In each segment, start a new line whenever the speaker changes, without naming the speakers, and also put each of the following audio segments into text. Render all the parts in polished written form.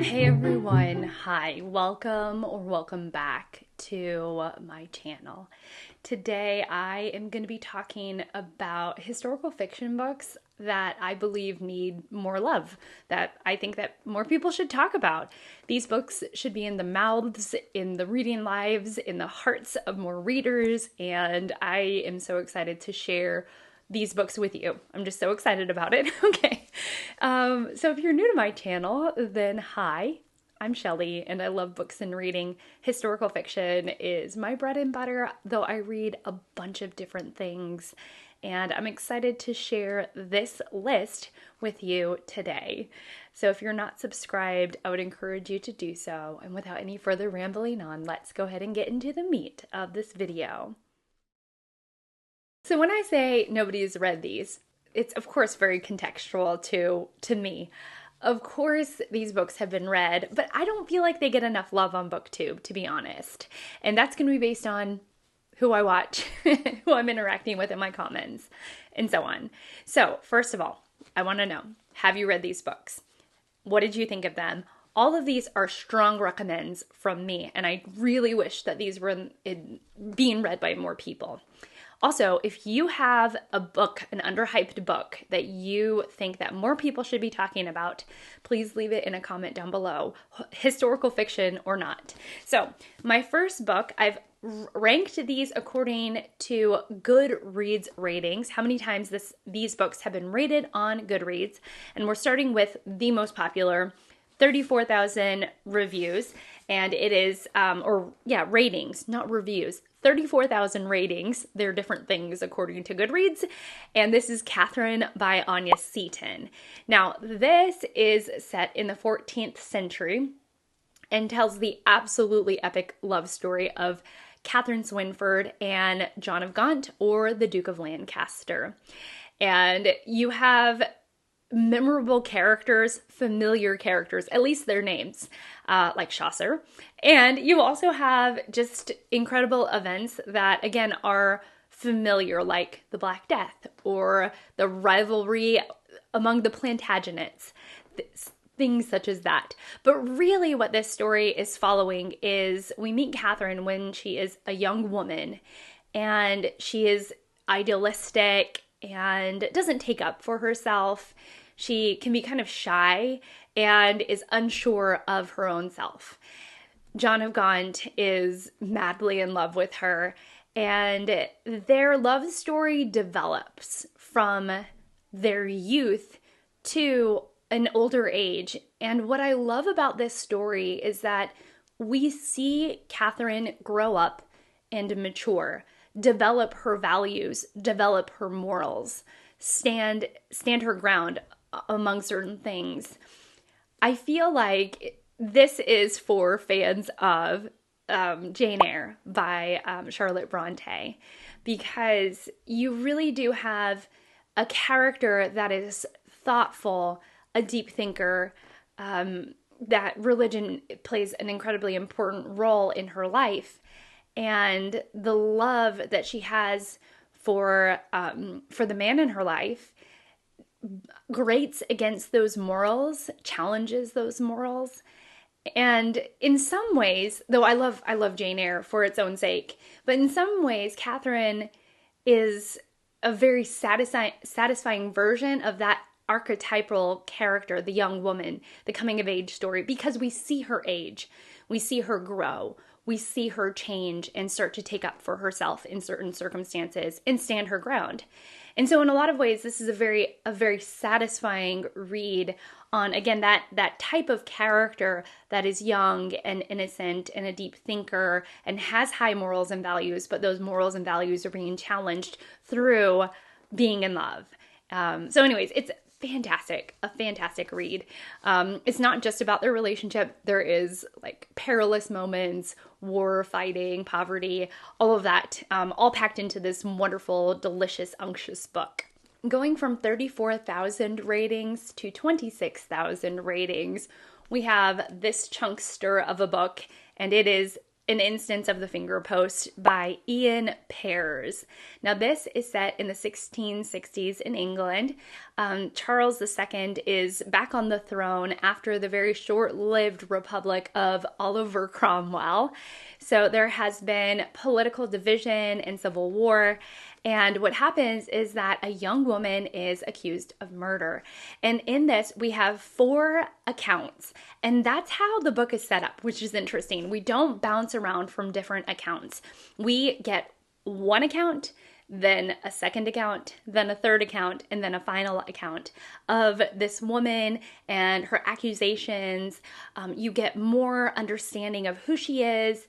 Hey everyone, hi, welcome back to my channel. Today I am going to be talking about historical fiction books that I believe need more love, that I think that more people should talk about. These books should be in the mouths, in the reading lives, in the hearts of more readers, and I am so excited to share these books with you. I'm just so excited about it. Okay. So if you're new to my channel, then hi, I'm Shelley and I love books and reading. Historical fiction is my bread and butter, though I read a bunch of different things. And I'm excited to share this list with you today. So if you're not subscribed, I would encourage you to do so. And without any further rambling on, let's go ahead and get into the meat of this video. So when I say nobody's read these, it's of course very contextual to me. Of course these books have been read, but I don't feel like they get enough love on BookTube, to be honest. And that's going to be based on who I watch, who I'm interacting with in my comments, and so on. So first of all, I want to know, have you read these books? What did you think of them? All of these are strong recommends from me, and I really wish that these were being read by more people. Also, if you have a book, an underhyped book that you think that more people should be talking about, please leave it in a comment down below, historical fiction or not. So my first book, I've ranked these according to Goodreads ratings, how many times these books have been rated on Goodreads. And we're starting with the most popular, 34,000 reviews. And it is, ratings, not reviews. 34,000 ratings. They're different things according to Goodreads. And this is Katherine by Anya Seton. Now, this is set in the 14th century and tells the absolutely epic love story of Katherine Swynford and John of Gaunt, or the Duke of Lancaster. And you have memorable characters, familiar characters, at least their names, like Chaucer. And you also have just incredible events that, again, are familiar, like the Black Death or the rivalry among the Plantagenets, things such as that. But really what this story is following is we meet Katherine when she is a young woman, and she is idealistic and doesn't take up for herself. She can be kind of shy and is unsure of her own self. John of Gaunt is madly in love with her, and their love story develops from their youth to an older age. And what I love about this story is that we see Katherine grow up and mature, develop her values, develop her morals, stand her ground among certain things. I feel like this is for fans of Jane Eyre by Charlotte Bronte, because you really do have a character that is thoughtful, a deep thinker, that religion plays an incredibly important role in her life, and the love that she has for the man in her life grates against those morals, challenges those morals. And in some ways, though I love Jane Eyre for its own sake, but in some ways Katherine is a very satisfying version of that archetypal character, the young woman, the coming of age story, because we see her age, we see her grow, we see her change and start to take up for herself in certain circumstances and stand her ground. And so in a lot of ways, this is a very satisfying read on, again, that type of character that is young and innocent and a deep thinker and has high morals and values, but those morals and values are being challenged through being in love. So anyways, it's a fantastic read. It's not just about their relationship. There is like perilous moments, war, fighting, poverty, all of that, all packed into this wonderful, delicious, unctuous book. Going from 34,000 ratings to 26,000 ratings, we have this chunkster of a book, and it is an instance of the Fingerpost by Iain Pears. Now, this is set in the 1660s in England. Charles II is back on the throne after the very short-lived republic of Oliver Cromwell. So there has been political division and civil war. And what happens is that a young woman is accused of murder. And in this, we have 4 accounts. And that's how the book is set up, which is interesting. We don't bounce around from different accounts. We get one account, then a second account, then a third account, and then a final account of this woman and her accusations. You get more understanding of who she is,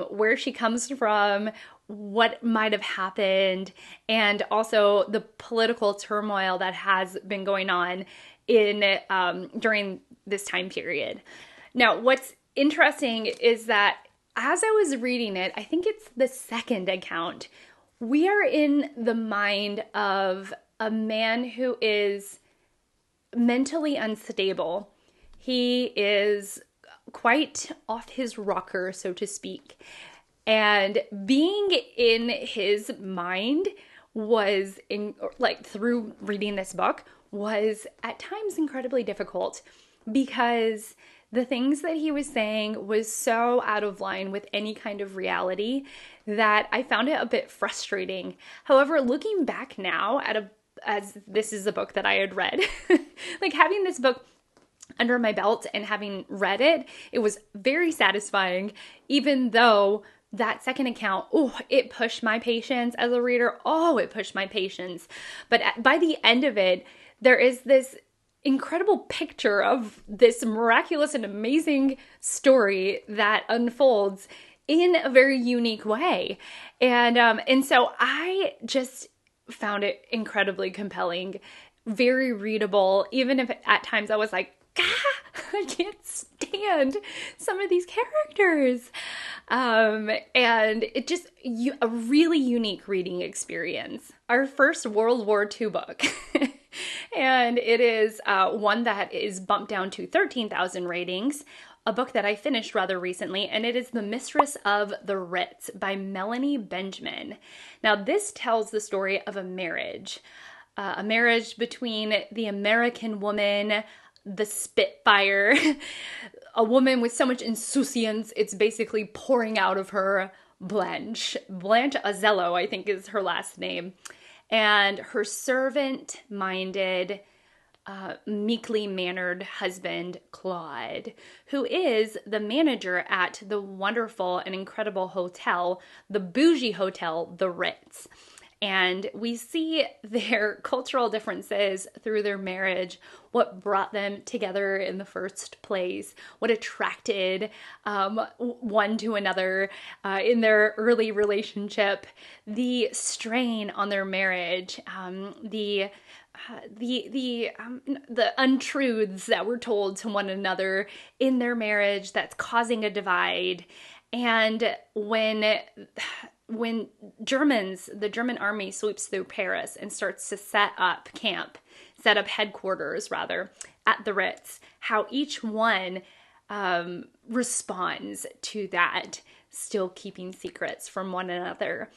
where she comes from, what might have happened, and also the political turmoil that has been going on in during this time period. Now, what's interesting is that as I was reading it, I think it's the second account, we are in the mind of a man who is mentally unstable. He is quite off his rocker, so to speak. And being in his mind was, through reading this book, was at times incredibly difficult because the things that he was saying was so out of line with any kind of reality that I found it a bit frustrating. However, looking back now as this is a book that I had read, like having this book under my belt and having read it, it was very satisfying, even though that second account, it pushed my patience as a reader. It pushed my patience. But by the end of it, there is this incredible picture of this miraculous and amazing story that unfolds in a very unique way. And so I just found it incredibly compelling, very readable, even if at times I was like, I can't stand some of these characters. And it just, a really unique reading experience. Our first World War II book. And it is one that is bumped down to 13,000 ratings. A book that I finished rather recently, and it is The Mistress of the Ritz by Melanie Benjamin. Now, this tells the story of a marriage between the American woman, the Spitfire, a woman with so much insouciance, it's basically pouring out of her, Blanche Azello, I think is her last name, and her servant-minded, meekly mannered husband, Claude, who is the manager at the wonderful and incredible hotel, the bougie hotel, the Ritz. And we see their cultural differences through their marriage, what brought them together in the first place, what attracted one to another in their early relationship, the strain on their marriage, the untruths that were told to one another in their marriage that's causing a divide. And when the German army sweeps through Paris and starts to set up headquarters at the Ritz, how each one responds to that, still keeping secrets from one another.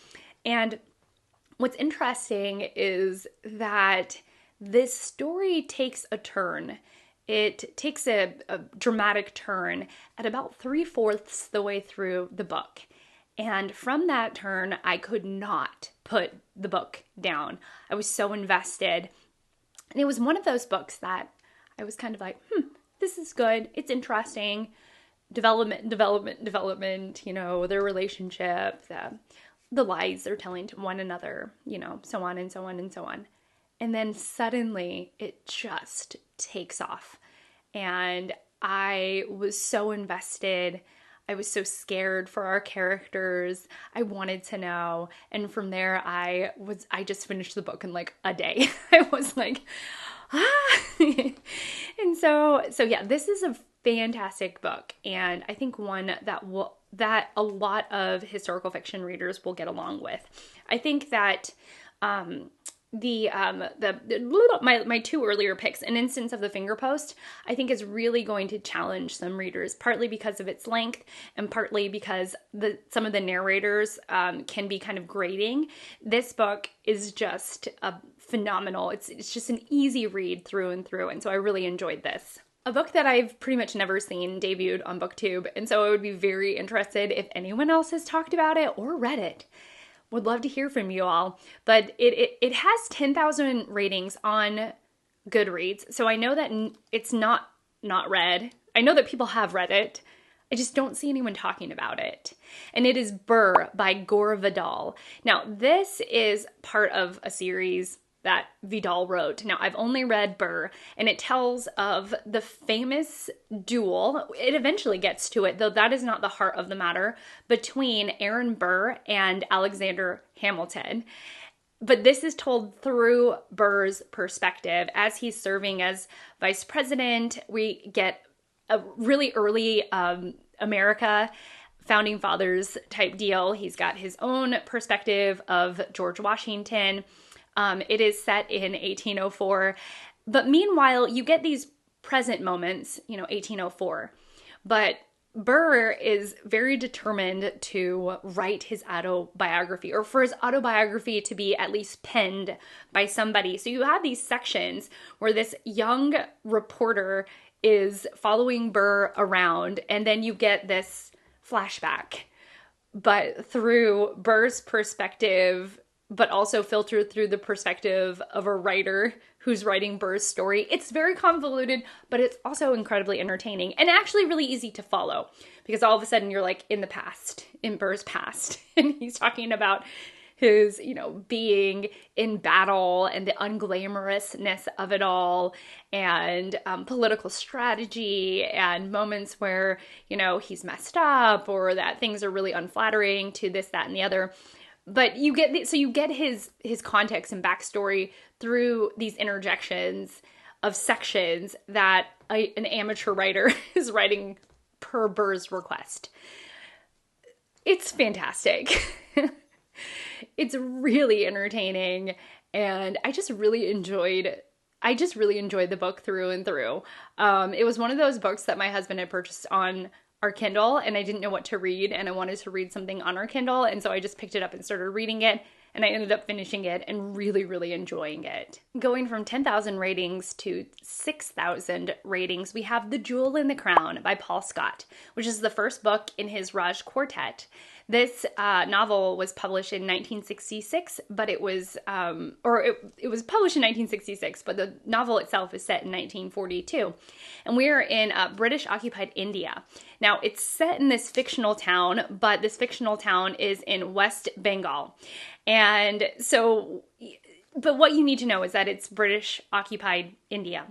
And what's interesting is that this story takes a turn. It takes a dramatic turn at about 3/4 the way through the book. And from that turn, I could not put the book down. I was so invested. And it was one of those books that I was kind of like, this is good. It's interesting. Development, their relationship, the lies they're telling to one another, so on and so on and so on. And then suddenly it just takes off. And I was so invested. I was so scared for our characters. I wanted to know. And from there, I just finished the book in like a day. I was like, And so yeah, this is a fantastic book. And I think one that a lot of historical fiction readers will get along with. I think that my two earlier picks, An Instance of the Fingerpost, I think is really going to challenge some readers, partly because of its length and partly because some of the narrators can be kind of grating. This book is just a phenomenal. It's just an easy read through and through, and so I really enjoyed this. A book that I've pretty much never seen debuted on BookTube, and so I would be very interested if anyone else has talked about it or read it. Would love to hear from you all. But it has 10,000 ratings on Goodreads, so I know that it's not read. I know that people have read it. I just don't see anyone talking about it. And it is Burr by Gore Vidal. Now, this is part of a series that Vidal wrote. Now, I've only read Burr, and it tells of the famous duel. It eventually gets to it, though that is not the heart of the matter, between Aaron Burr and Alexander Hamilton. But this is told through Burr's perspective as he's serving as vice president. We get a really early America, founding fathers type deal. He's got his own perspective of George Washington. It is set in 1804, but meanwhile, you get these present moments, 1804, but Burr is very determined to write his autobiography, or for his autobiography to be at least penned by somebody. So you have these sections where this young reporter is following Burr around, and then you get this flashback, but through Burr's perspective, but also filtered through the perspective of a writer who's writing Burr's story. It's very convoluted, but it's also incredibly entertaining and actually really easy to follow, because all of a sudden you're like in the past, in Burr's past, and he's talking about his, being in battle and the unglamorousness of it all, and political strategy and moments where, he's messed up or that things are really unflattering to this, that, and the other. But you get his context and backstory through these interjections of sections that an amateur writer is writing per Burr's request. It's fantastic. It's really entertaining, and I just really enjoyed the book through and through. It was one of those books that my husband had purchased on our Kindle, and I didn't know what to read, and I wanted to read something on our Kindle, and so I just picked it up and started reading it, and I ended up finishing it and really, really enjoying it. Going from 10,000 ratings to 6,000 ratings, we have The Jewel in the Crown by Paul Scott, which is the first book in his Raj Quartet. This novel was published in 1966, but it was published in 1966, but the novel itself is set in 1942. And we are in British-occupied India. Now, it's set in this fictional town, but this fictional town is in West Bengal. And so, but what you need to know is that it's British-occupied India.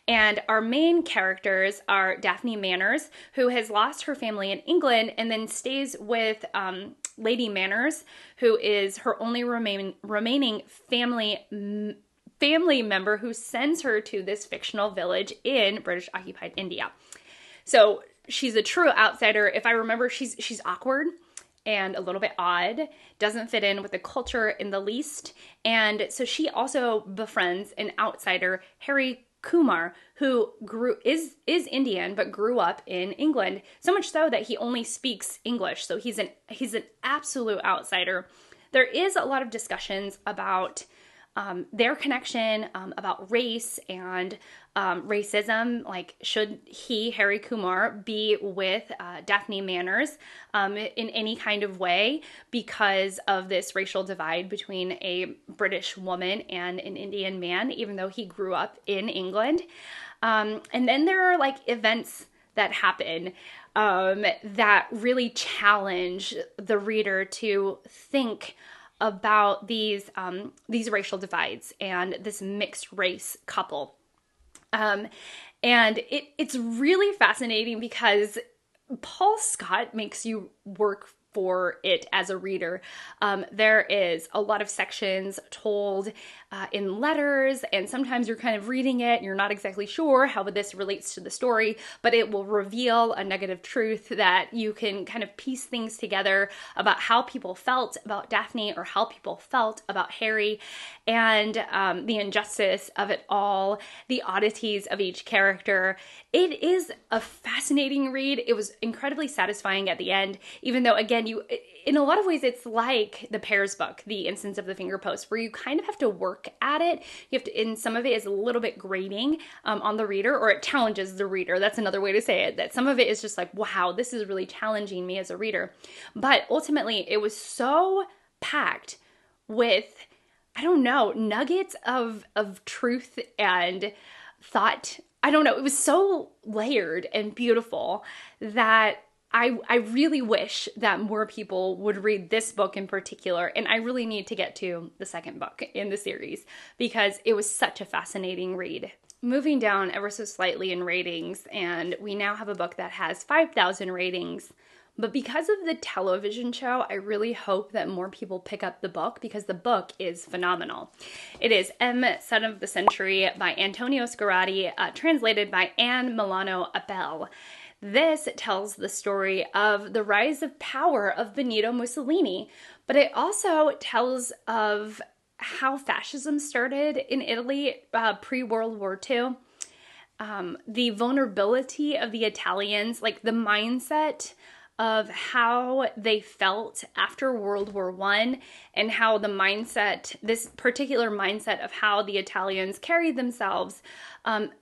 And our main characters are Daphne Manners, who has lost her family in England and then stays with Lady Manners, who is her only remaining family member, who sends her to this fictional village in British-occupied India. So she's a true outsider. If I remember, she's awkward and a little bit odd, doesn't fit in with the culture in the least. And so she also befriends an outsider, Harry Kumar, who is Indian but grew up in England, so much so that he only speaks English. So he's an absolute outsider. There is a lot of discussions about their connection, about race and racism. Like, should Harry Kumar, be with Daphne Manners in any kind of way because of this racial divide between a British woman and an Indian man, even though he grew up in England. And then there are events that happen that really challenge the reader to think about these racial divides and this mixed race couple. And it's really fascinating because Paul Scott makes you work for it as a reader. There is a lot of sections told in letters, and sometimes you're kind of reading it and you're not exactly sure how this relates to the story, but it will reveal a negative truth that you can kind of piece things together about how people felt about Daphne or how people felt about Harry, and the injustice of it all, the oddities of each character. It is a fascinating read. It was incredibly satisfying at the end, even though, again, in a lot of ways, it's like the Pears book, The Instance of the Fingerpost, where you kind of have to work at it. You have to, and some of it is a little bit grating on the reader, or it challenges the reader. That's another way to say it, that some of it is just like, wow, this is really challenging me as a reader. But ultimately, it was so packed with, I don't know, nuggets of truth and thought. I don't know. It was so layered and beautiful that I really wish that more people would read this book in particular, and I really need to get to the second book in the series because it was such a fascinating read. Moving down ever so slightly in ratings, and we now have a book that has 5,000 ratings, but because of the television show, I really hope that more people pick up the book because the book is phenomenal. It is M, Son of the Century by Antonio Scurati, translated by Milano Appel. This tells the story of the rise of power of Benito Mussolini, but it also tells of how fascism started in Italy pre-World War II, the vulnerability of the Italians, like the mindset of how they felt after World War I, and how the mindset, this particular mindset of how the Italians carried themselves,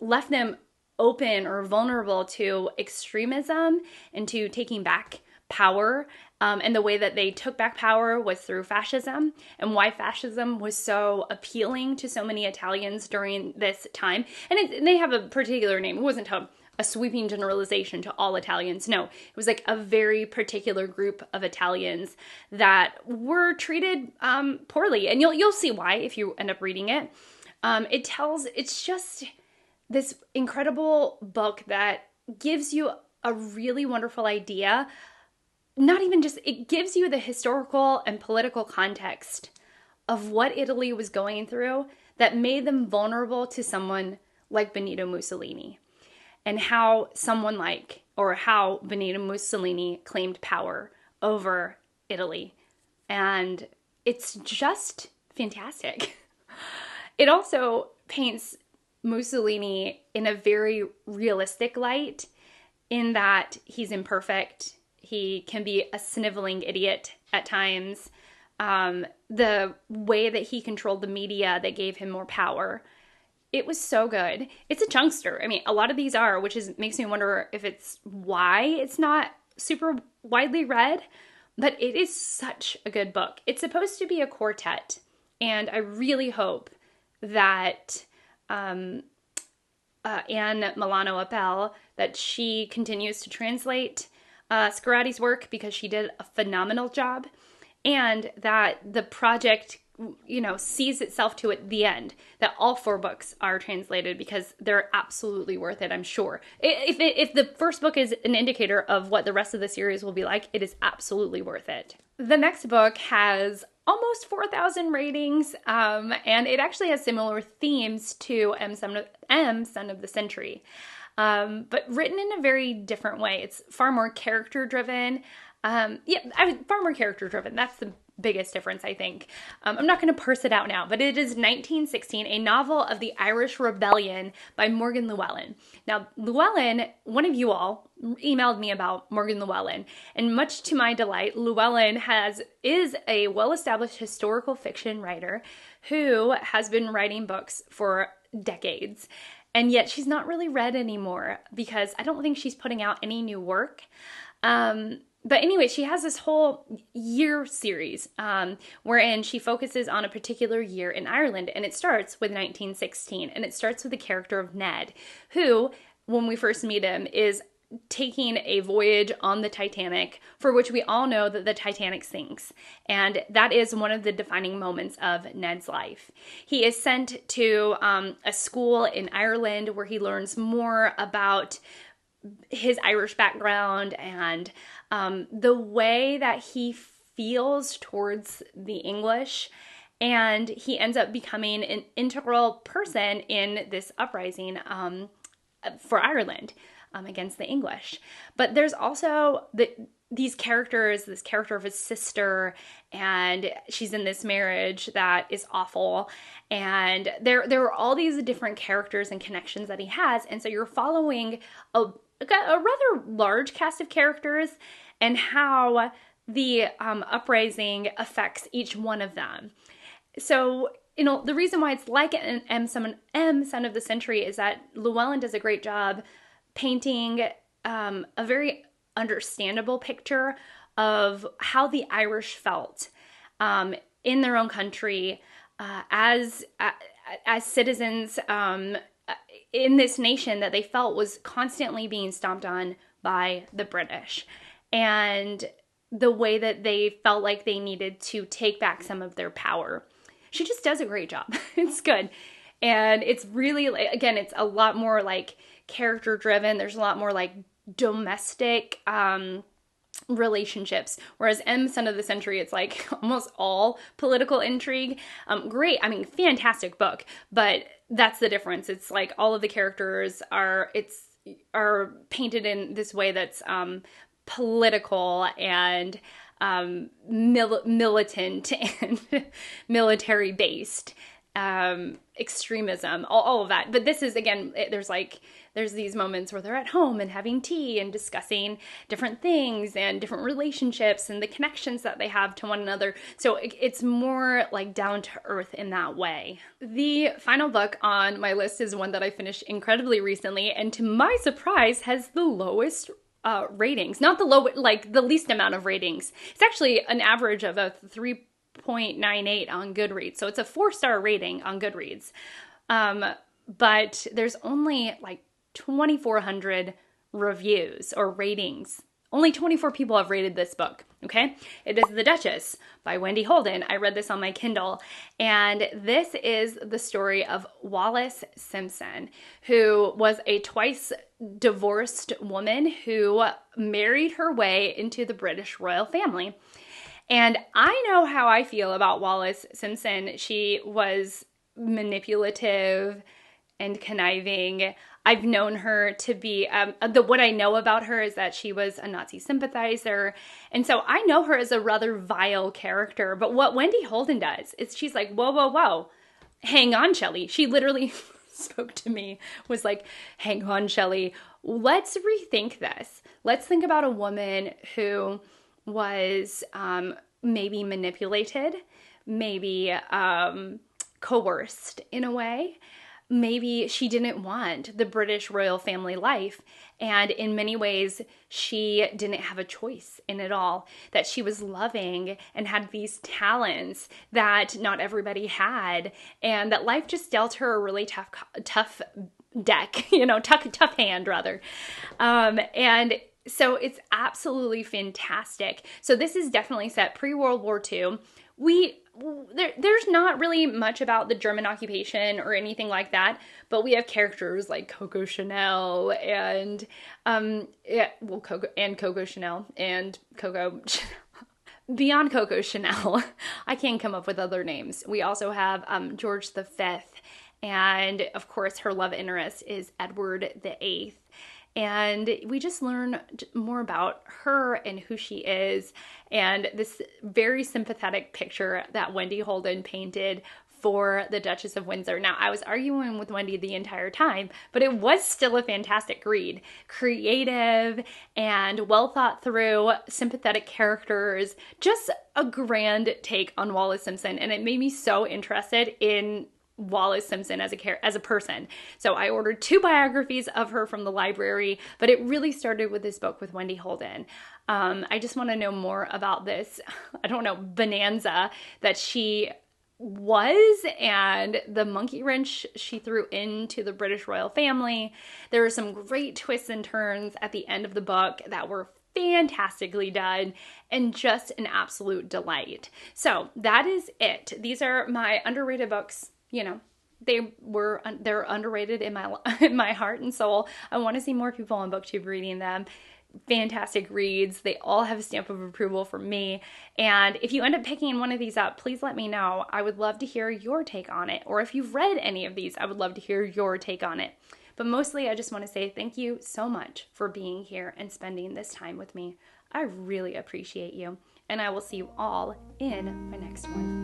left them open or vulnerable to extremism and to taking back power. And the way that they took back power was through fascism, and why fascism was so appealing to so many Italians during this time. And they have a particular name. It wasn't a sweeping generalization to all Italians. No, it was like a very particular group of Italians that were treated poorly. And you'll see why if you end up reading it. It's just this incredible book that gives you a really wonderful idea. Not even just, it gives you the historical and political context of what Italy was going through that made them vulnerable to someone like Benito Mussolini, and how how Benito Mussolini claimed power over Italy. And it's just fantastic. It also paints Mussolini in a very realistic light, in that he's imperfect. He can be a sniveling idiot at times. The way that he controlled the media that gave him more power. It was so good. It's a chunkster. I mean, a lot of these are, which makes me wonder if it's why it's not super widely read, but it is such a good book. It's supposed to be a quartet, and I really hope that Anne Milano Appel, that she continues to translate Scurati's work, because she did a phenomenal job, and that the project, sees itself to at the end, that all 4 books are translated, because they're absolutely worth it, I'm sure. If the first book is an indicator of what the rest of the series will be like, it is absolutely worth it. The next book has almost 4,000 ratings, and it actually has similar themes to M, Son of the Century, but written in a very different way. It's far more character-driven. Far more character-driven. That's the biggest difference, I think. I'm not going to parse it out now, but it is 1916, a novel of the Irish Rebellion by Morgan Llywelyn. Now, Llywelyn, one of you all emailed me about Morgan Llywelyn, and much to my delight, Llywelyn is a well-established historical fiction writer who has been writing books for decades, and yet she's not really read anymore because I don't think she's putting out any new work. But anyway, she has this whole year series wherein she focuses on a particular year in Ireland, and it starts with 1916, and it starts with the character of Ned, who, when we first meet him, is taking a voyage on the Titanic, for which we all know that the Titanic sinks, and that is one of the defining moments of Ned's life. He is sent to a school in Ireland where he learns more about his Irish background and the way that he feels towards the English. And he ends up becoming an integral person in this uprising for Ireland against the English. But there's also these characters, this character of his sister, and she's in this marriage that is awful. And there are all these different characters and connections that he has. And so you're following a rather large cast of characters and how the uprising affects each one of them. So, the reason why it's like an M Son of the Century is that Llywelyn does a great job painting a very understandable picture of how the Irish felt in their own country as citizens in this nation that they felt was constantly being stomped on by the British, and the way that they felt like they needed to take back some of their power. She just does a great job. It's good. And it's really, again, it's a lot more like character driven. There's a lot more like domestic relationships. Whereas M, Son of the Century, it's like almost all political intrigue. Great. I mean, fantastic book. But that's the difference. It's like all of the characters are painted in this way that's political and militant and military based extremism, all of that. But this is, again, there's these moments where they're at home and having tea and discussing different things and different relationships and the connections that they have to one another. So it's more like down to earth in that way. The final book on my list is one that I finished incredibly recently, and to my surprise has the lowest ratings. Not the least amount of ratings. It's actually an average of a 3.98 on Goodreads. So it's a 4-star rating on Goodreads. But there's only like 2,400 reviews or ratings. Only 24 people have rated this book, okay? It is The Duchess by Wendy Holden. I read this on my Kindle, and this is the story of Wallis Simpson, who was a twice divorced woman who married her way into the British royal family. And I know how I feel about Wallis Simpson. She was manipulative and conniving. I've known her to be, what I know about her is that she was a Nazi sympathizer. And so I know her as a rather vile character. But what Wendy Holden does is she's like, whoa, whoa, whoa, hang on, Shelley. She literally spoke to me, was like, hang on, Shelley, let's rethink this. Let's think about a woman who was maybe manipulated, maybe coerced in a way. Maybe she didn't want the British royal family life, and in many ways she didn't have a choice in it all, that she was loving and had these talents that not everybody had, and that life just dealt her a really tough deck, tough hand rather. And so it's absolutely fantastic. So this is definitely set pre-World War II. There's not really much about the German occupation or anything like that, but we have characters like Coco Chanel and Coco Chanel and Coco beyond Coco Chanel. I can't come up with other names. We also have George V, and of course her love interest is Edward VIII. And we just learn more about her and who she is, and this very sympathetic picture that Wendy Holden painted for the Duchess of Windsor. Now, I was arguing with Wendy the entire time, but it was still a fantastic read. Creative and well thought through, sympathetic characters, just a grand take on Wallis Simpson, and it made me so interested in Wallis Simpson as a person. So I ordered 2 biographies of her from the library, but it really started with this book with Wendy Holden. I just want to know more about this, bonanza that she was, and the monkey wrench she threw into the British royal family. There were some great twists and turns at the end of the book that were fantastically done and just an absolute delight. So that is it. These are my underrated books, they're underrated in my in my heart and soul. I want to see more people on BookTube reading them. Fantastic reads. They all have a stamp of approval from me. And if you end up picking one of these up, please let me know. I would love to hear your take on it. Or if you've read any of these, I would love to hear your take on it. But mostly, I just want to say thank you so much for being here and spending this time with me. I really appreciate you. And I will see you all in my next one.